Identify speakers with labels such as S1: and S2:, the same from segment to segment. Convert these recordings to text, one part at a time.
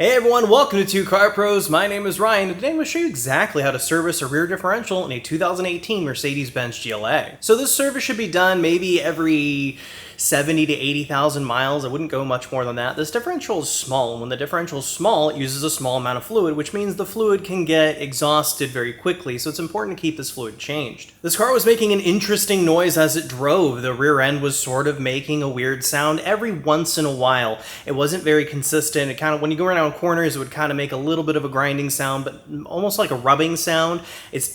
S1: Hey everyone, welcome to Two Car Pros. My name is Ryan, and today I'm going to show you exactly how to service a rear differential in a 2018 Mercedes Benz GLA. So this service should be done maybe every 70 to 80,000 miles. I wouldn't go much more than that. This differential is small, and when the differential is small, it uses a small amount of fluid, which means the fluid can get exhausted very quickly, so it's important to keep this fluid changed. This car was making an interesting noise as it drove. The rear end was sort of making a weird sound every once in a while. It wasn't very consistent. It kind of, when you go around corners, it would kind of make a little bit of a grinding sound, but almost like a rubbing sound.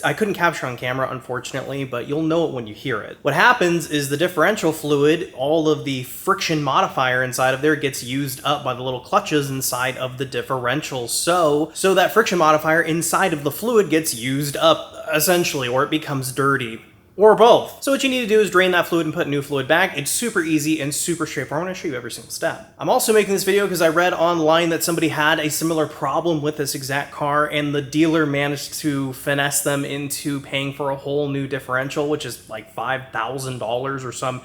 S1: I couldn't capture on camera, unfortunately, but you'll know it when you hear it. What happens is the differential fluid, all of the friction modifier inside of there gets used up by the little clutches inside of the differential. So that friction modifier inside of the fluid gets used up, essentially, or it becomes dirty. Or both. So what you need to do is drain that fluid and put new fluid back. It's super easy and super straightforward. I'm going to show you every single step. I'm also making this video because I read online that somebody had a similar problem with this exact car, and the dealer managed to finesse them into paying for a whole new differential, which is like $5,000 or some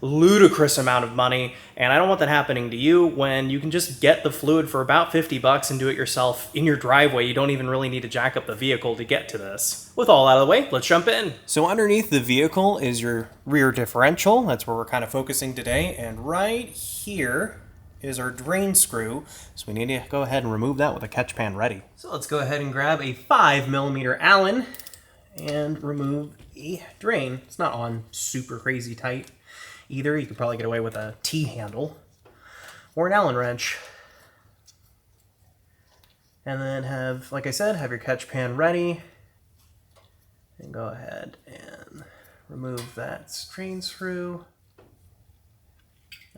S1: ludicrous amount of money. And I don't want that happening to you when you can just get the fluid for about 50 bucks and do it yourself in your driveway. You don't even really need to jack up the vehicle to get to this. With all out of the way, let's jump in. So underneath the vehicle is your rear differential. That's where we're kind of focusing today. And right here is our drain screw. So we need to go ahead and remove that with a catch pan ready. So let's go ahead and grab a 5mm Allen and remove a drain. It's not on super crazy tight either. You could probably get away with a T-handle or an Allen wrench. And then have, like I said, have your catch pan ready. And go ahead and remove that drain screw.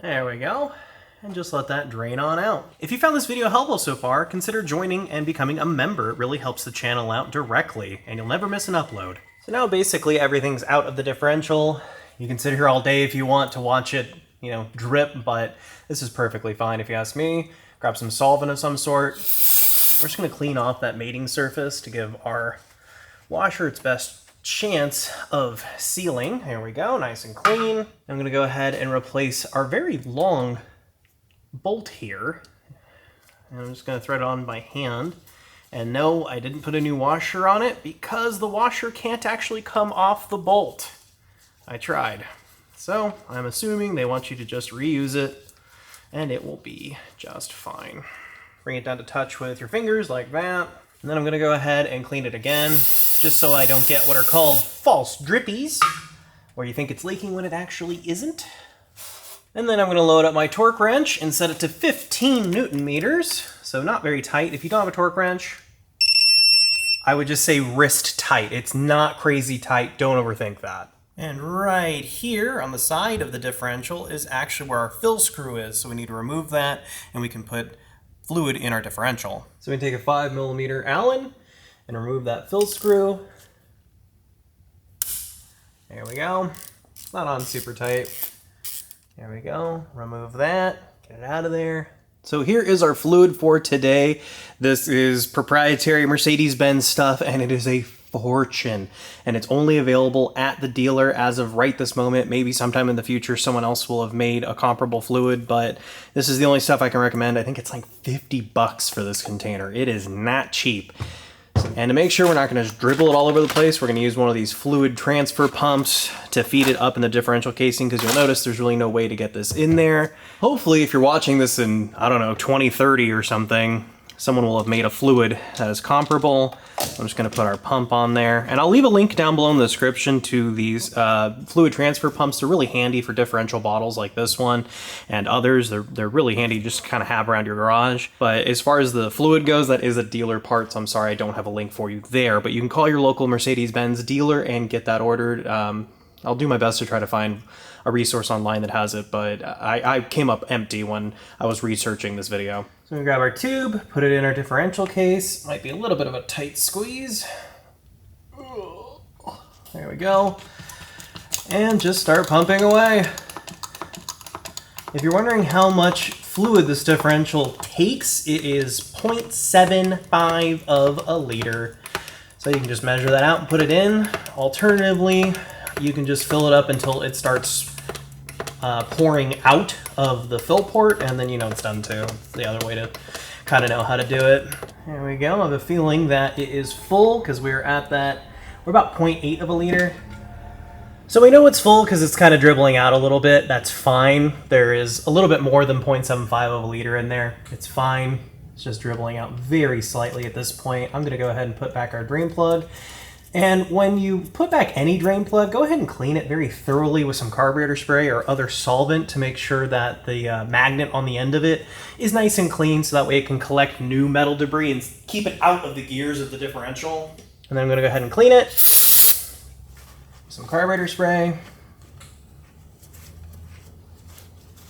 S1: There we go. And just let that drain on out. If you found this video helpful so far, consider joining and becoming a member. It really helps the channel out directly, and you'll never miss an upload. So now basically everything's out of the differential. You can sit here all day if you want to watch it, drip, but this is perfectly fine if you ask me. Grab some solvent of some sort. We're just going to clean off that mating surface to give our washer its best chance of sealing. There we go, nice and clean. I'm going to go ahead and replace our very long bolt here. And I'm just going to thread it on by hand. And no, I didn't put a new washer on it because the washer can't actually come off the bolt. I tried. So I'm assuming they want you to just reuse it and it will be just fine. Bring it down to touch with your fingers like that. And then I'm gonna go ahead and clean it again, just so I don't get what are called false drippies, where you think it's leaking when it actually isn't. And then I'm gonna load up my torque wrench and set it to 15 Newton meters. So not very tight. If you don't have a torque wrench, I would just say wrist tight. It's not crazy tight, don't overthink that. And right here on the side of the differential is actually where our fill screw is. So we need to remove that and we can put fluid in our differential. So we take a 5mm Allen and remove that fill screw. There we go. It's not on super tight. There we go. Remove that. Get it out of there. So here is our fluid for today. This is proprietary Mercedes Benz stuff, and it is a fortune, and it's only available at the dealer as of right this moment. Maybe sometime in the future someone else will have made a comparable fluid, but this is the only stuff I can recommend. I think it's like 50 bucks for this container. It is not cheap. And to make sure we're not going to just dribble it all over the place, we're going to use one of these fluid transfer pumps to feed it up in the differential casing, because you'll notice there's really no way to get this in there. Hopefully, if you're watching this in, I don't know, 2030 or something, someone will have made a fluid that is comparable. I'm just going to put our pump on there. And I'll leave a link down below in the description to these fluid transfer pumps. They're really handy for differential bottles like this one and others. They're really handy just to kind of have around your garage. But as far as the fluid goes, that is a dealer part. So I'm sorry I don't have a link for you there. But you can call your local Mercedes Benz dealer and get that ordered. I'll do my best to try to find a resource online that has it, but I came up empty when I was researching this video. So we grab our tube, put it in our differential case. Might be a little bit of a tight squeeze. There we go. And just start pumping away. If you're wondering how much fluid this differential takes, it is 0.75 of a liter. So you can just measure that out and put it in. Alternatively, you can just fill it up until it starts pouring out of the fill port, and then you know it's done too. The other way to kind of know how to do it. There we go. I have a feeling that it is full because we're at that, we're about 0.8 of a liter. So we know it's full because it's kind of dribbling out a little bit. That's fine. There is a little bit more than 0.75 of a liter in there. It's fine. It's just dribbling out very slightly at this point. I'm going to go ahead and put back our drain plug. And when you put back any drain plug, go ahead and clean it very thoroughly with some carburetor spray or other solvent to make sure that the magnet on the end of it is nice and clean, so that way it can collect new metal debris and keep it out of the gears of the differential. And then I'm going to go ahead and clean it. Some carburetor spray.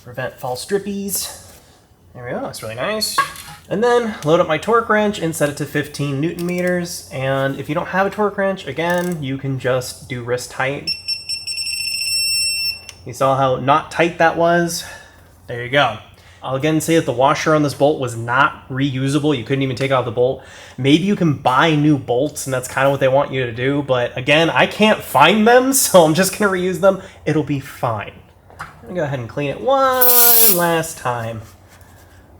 S1: Prevent false drippies. There we go, that's really nice. And then load up my torque wrench and set it to 15 Newton meters. And if you don't have a torque wrench, again, you can just do wrist tight. You saw how not tight that was? There you go. I'll again say that the washer on this bolt was not reusable. You couldn't even take out the bolt. Maybe you can buy new bolts, and that's kind of what they want you to do. But again, I can't find them, so I'm just gonna reuse them. It'll be fine. I'm gonna go ahead and clean it one last time.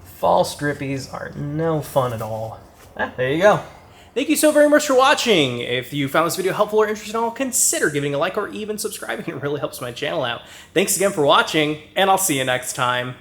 S1: False drippies are no fun at all. There you go. Thank you so very much for watching. If you found this video helpful or interesting at all, consider giving a like or even subscribing. It really helps my channel out. Thanks again for watching, and I'll see you next time.